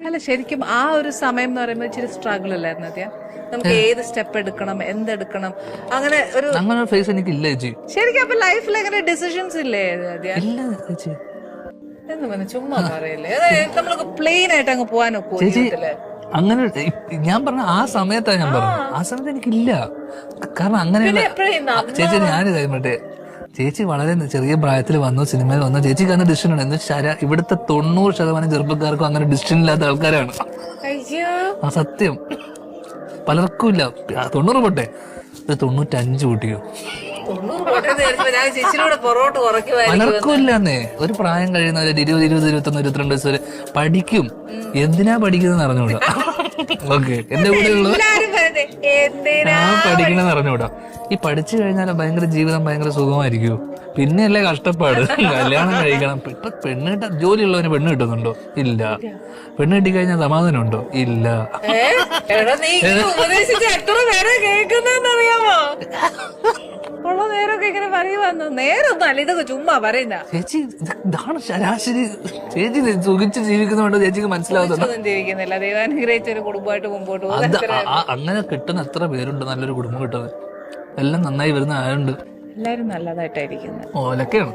അല്ല ശരിക്കും ആ ഒരു സമയം എന്ന് പറയുമ്പോൾ ഇച്ചിരി സ്ട്രഗിൾ അല്ലായിരുന്നു അത്യാ നമുക്ക് ഏത് സ്റ്റെപ്പ് എടുക്കണം എന്തെടുക്കണം അങ്ങനെ ഒരു അങ്ങനെ ഫേസ് എനിക്കില്ല ചേച്ചി. ശരിക്കും അപ്പൊ ലൈഫിൽ അങ്ങനെ ഡിസിഷൻസ് ഇല്ലേ അത്യാ ഇല്ല ചേച്ചി. എന്ന് പറഞ്ഞ ചുമ്മാ പറയല്ലേ അതായത് നമ്മൾക്ക് പ്ലെയിൻ ആയിട്ട് അങ്ങ് പോകാനൊക്കെ ജീവിതത്തില് അങ്ങനെ ഞാൻ പറഞ്ഞ ആ സമയത്താണ് ഞാൻ പറഞ്ഞു. ആ സമയത്ത് എനിക്കില്ല. കാരണം അങ്ങനെയുള്ള ചേച്ചി ഞാന് കഴിയുമ്പോട്ടെ ചേച്ചി വളരെ ചെറിയ പ്രായത്തിൽ വന്നു, സിനിമയിൽ വന്നു. ചേച്ചിക്ക് അന്ന് ഡിസിഷൻ ഉണ്ട്. എന്ന് വെച്ചാൽ ഇവിടുത്തെ 90% ചെറുപ്പക്കാർക്കും അങ്ങനെ ഡിസിഷൻ ഇല്ലാത്ത ആൾക്കാരാണ്. ആ സത്യം പലർക്കും ഇല്ല. 90 പോട്ടെ, ഒരു 95 കൂട്ടിയോ പലർക്കും ഇല്ലെന്നേ. ഒരു പ്രായം കഴിയുന്നവര് 20, 21, 22 വയസ്സ് വരെ പഠിക്കും. എന്തിനാ പഠിക്കുന്നത് അറിഞ്ഞൂടാ. ഓക്കെ, എന്റെ കൂടെ ഉള്ളത് ഞാൻ പഠിക്കണെന്ന് അറിഞ്ഞൂടാ. ഈ പഠിച്ചു കഴിഞ്ഞാൽ ഭയങ്കര ജീവിതം ഭയങ്കര സുഖമായിരിക്കും. പിന്നെയല്ലേ കഷ്ടപ്പാട്. കല്യാണം കഴിക്കണം. ഇപ്പൊ പെണ്ണ് കിട്ടാൻ ജോലിയുള്ളവന് പെണ്ണ് കിട്ടുന്നുണ്ടോ? ഇല്ല. പെണ്ണ് കിട്ടിക്കഴിഞ്ഞാൽ സമാധാനം ഉണ്ടോ? ഇല്ല. ഉള്ള നേരമൊക്കെ ഇങ്ങനെ പറയുവാന്നു. നേരൊന്നല്ല, ഇതൊക്കെ ചുമ്മാ പറയുന്ന. ചേച്ചി ഇതാണ് ശരാശരി. ചേച്ചി സുഖിച്ച് ജീവിക്കുന്നതുകൊണ്ട് ചേച്ചിക്ക് മനസ്സിലാവുന്നുണ്ട്. ജീവിക്കുന്നില്ല. ദൈവാനുഗ്രഹിച്ച ഒരു കുടുംബമായിട്ട് മുമ്പോട്ട് പോകും. അങ്ങനെ കിട്ടുന്ന എത്ര പേരുണ്ട് നല്ലൊരു കുടുംബം കിട്ടുന്നത്. എല്ലാം നന്നായി വരുന്ന ആരുണ്ട്. എല്ലാരും നല്ലതായിട്ടായിരിക്കുന്നത്. ഓലൊക്കെയാണ്.